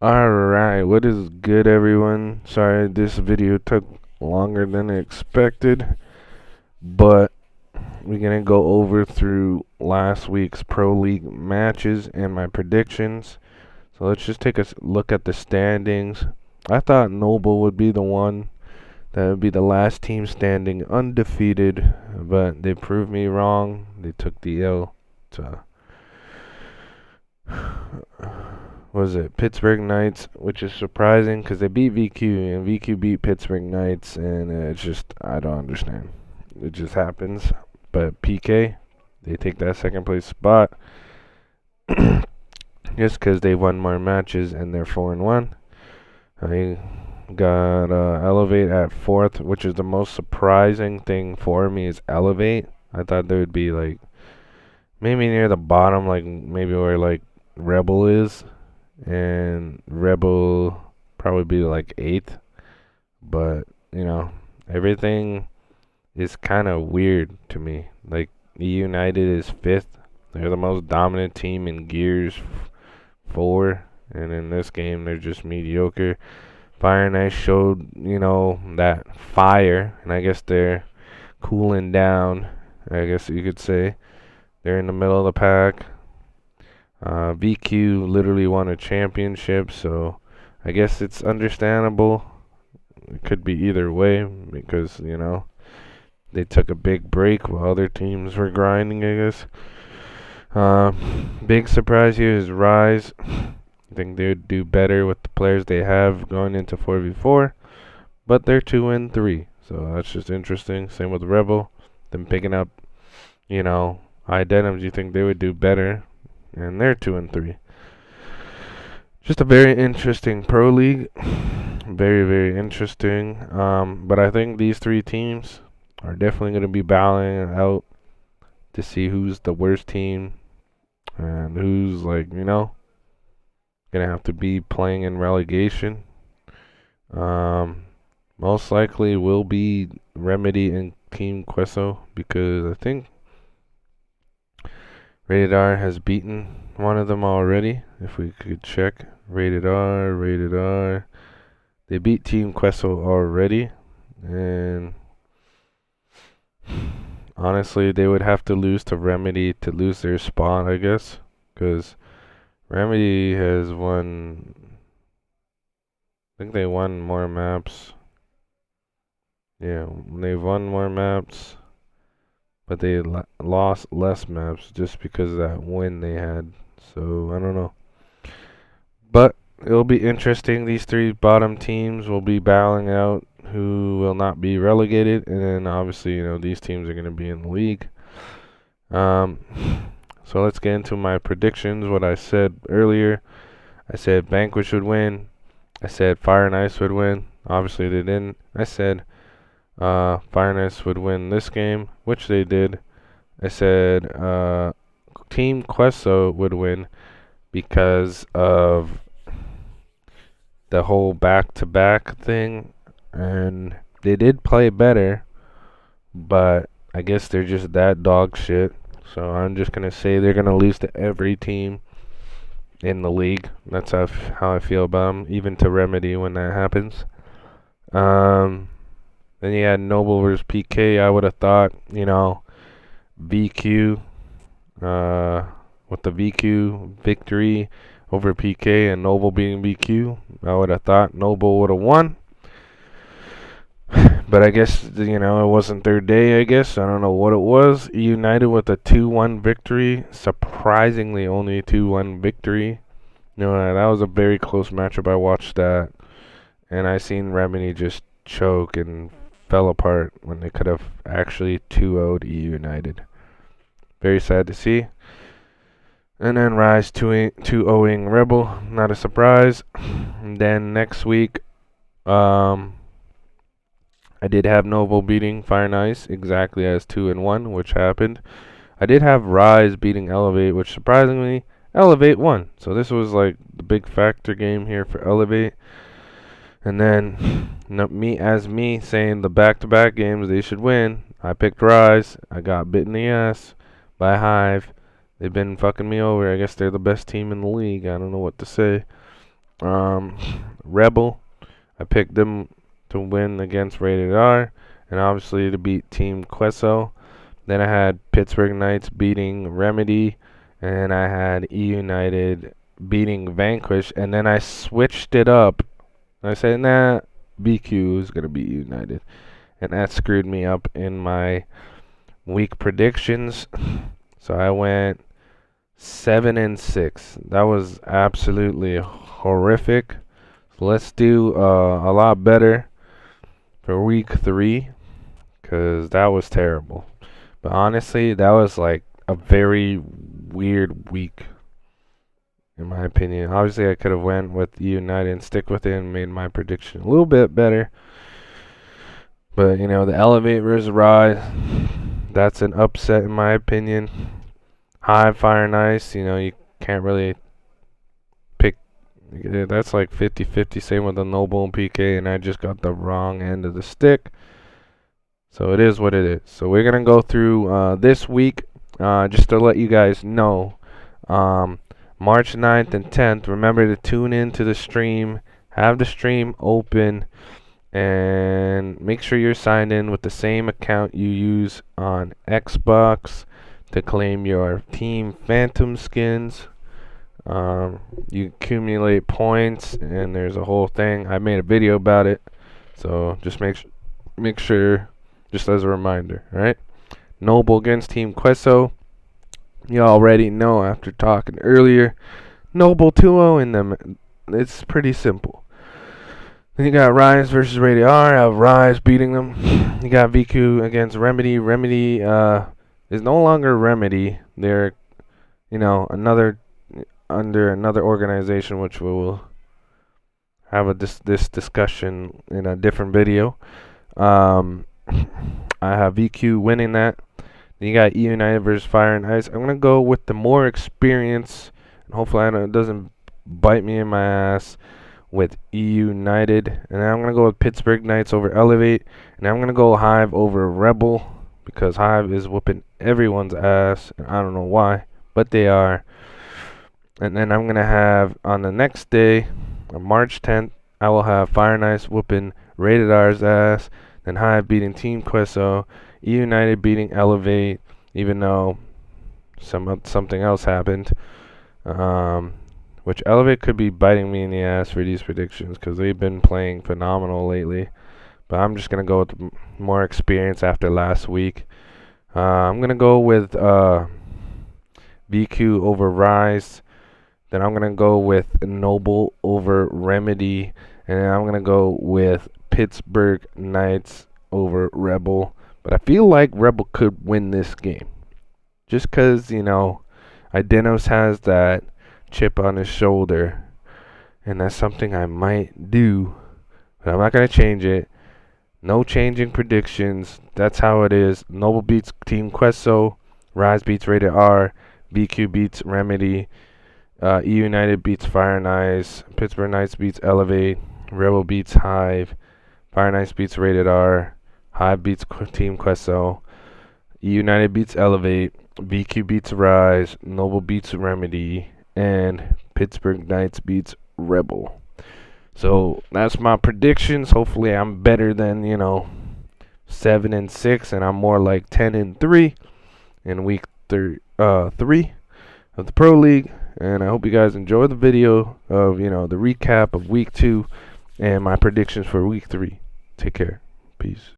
Alright, what is good, everyone? Sorry this video took longer than expected, but we're gonna go over through last week's Pro League matches and my predictions. So let's just take a look at the standings. I thought Noble would be the one that would be the last team standing undefeated, but they proved me wrong. They took the L to was it Pittsburgh Knights, which is surprising because they beat VQ and VQ beat Pittsburgh Knights, and it's just I don't understand. It just happens. But PK, they take that second place spot just because they won more matches and they're 4-1. I got Elevate at fourth, which is the most surprising thing for me is Elevate. I thought they would be like maybe near the bottom, like maybe where like Rebel is. And Rebel probably be like 8th, but everything is kind of weird to me. Like United is 5th. They're the most dominant team in Gears 4, and in this game they're just mediocre. Fire and Ice showed that fire, and I guess they're cooling down, I guess you could say. They're in the middle of the pack. VQ literally won a championship, so I guess it's understandable. It could be either way because, they took a big break while other teams were grinding, I guess. Big surprise here is Rise. I think they would do better with the players they have going into 4v4, but they're 2-3, so that's just interesting. Same with Rebel. Them picking up, Identims, you think they would do better. And they're 2-3. Just a very interesting pro league. Very, very interesting. But I think these three teams are definitely going to be battling out to see who's the worst team and who's going to have to be playing in relegation. Most likely will be Remedy and Team Queso because I think Rated R has beaten one of them already. If we could check. Rated R. They beat Team Queso already. And honestly, they would have to lose to Remedy to lose their spot, I guess. Because Remedy has won... I think they won more maps. Yeah, they've won more maps. But they lost less maps just because of that win they had. So, I don't know. But it'll be interesting. These three bottom teams will be battling out who will not be relegated. And then, obviously, these teams are going to be in the league. So, let's get into my predictions. What I said earlier. I said Vanquish would win. I said Fire and Ice would win. Obviously, they didn't. I said... Fire and Ice would win this game, which they did. I said Team Queso would win because of the whole back-to-back thing, and they did play better, but I guess they're just that dog shit. So I'm just gonna say they're gonna lose to every team in the league. That's how I feel about them, even to Remedy when that happens. Then you had Noble versus PK. I would have thought, VQ, with the VQ victory over PK and Noble beating VQ, I would have thought Noble would have won. But I guess, it wasn't their day, I guess. I don't know what it was. United with a 2-1 victory. Surprisingly, only 2-1 victory. That was a very close matchup. I watched that. And I seen Remedy just choke and fell apart when they could have actually 2-0'd United. Very sad to see. And then Rise 2-0ing Rebel. Not a surprise. And then next week, I did have Noble beating Fire and Ice exactly as 2-1, which happened. I did have Rise beating Elevate, which surprisingly, Elevate won. So this was like the big factor game here for Elevate. And then me saying the back-to-back games they should win, I picked Rise. I got bit in the ass by Hive. They've been fucking me over. I guess they're the best team in the league. I don't know what to say. Um, Rebel. I picked them to win against Rated R, and obviously to beat Team Queso. Then I had Pittsburgh Knights beating Remedy, and I had E United beating Vanquish, and then I switched it up. I said, nah, BQ is gonna beat United, and that screwed me up in my week predictions. So I went 7-6. That was absolutely horrific. So let's do a lot better for week 3, because that was terrible. But honestly, that was like a very weird week, in my opinion. Obviously, I could have went with United and stick with it and made my prediction a little bit better. But, you know, the Elevate versus Rise, that's an upset in my opinion. High, Fire, and Ice, you know, you can't really pick. That's like 50-50. Same with the Noble and PK, and I just got the wrong end of the stick. So it is what it is. So we're going to go through this week just to let you guys know. March 9th and 10th, remember to tune in to the stream. Have the stream open. And make sure you're signed in with the same account you use on Xbox to claim your Team Phantom skins. You accumulate points, and there's a whole thing. I made a video about it, so just make sure, just as a reminder, alright? Noble against Team Queso. You already know after talking earlier. Noble 2-0 in them. It's pretty simple. Then you got Rise versus Rated R. I have Rise beating them. You got VQ against Remedy. Remedy is no longer Remedy. They're, you know, under another organization, which we will have this discussion in a different video. I have VQ winning that. Then you got E United versus Fire and Ice. I'm gonna go with the more experience, and hopefully it doesn't bite me in my ass, with E United. And I'm gonna go with Pittsburgh Knights over Elevate, and I'm gonna go Hive over Rebel, because Hive is whooping everyone's ass, and I don't know why, but they are. And then I'm gonna have on the next day, on March 10th, I will have Fire and Ice whooping Rated R's ass, then Hive beating Team Queso, E United beating Elevate, even though something else happened. Which Elevate could be biting me in the ass for these predictions, because they've been playing phenomenal lately. But I'm just going to go with more experience after last week. I'm going to go with VQ over Rise. Then I'm going to go with Noble over Remedy. And then I'm going to go with Pittsburgh Knights over Rebel. But I feel like Rebel could win this game. Just because, you know, Idinos has that chip on his shoulder, and that's something I might do, but I'm not going to change it. No changing predictions. That's how it is. Noble beats Team Queso, Rise beats Rated R, VQ beats Remedy, E United beats Fire and Ice, Pittsburgh Knights beats Elevate, Rebel beats Hive, Fire and Ice beats Rated R, Hive beats Team Queso, E United beats Elevate, VQ beats Rise, Noble beats Remedy, and Pittsburgh Knights beats Rebel. So that's my predictions. Hopefully I'm better than, 7-6, and I'm more like 10-3 in week 3 of the Pro League. And I hope you guys enjoy the video of, the recap of week 2 and my predictions for week 3. Take care. Peace.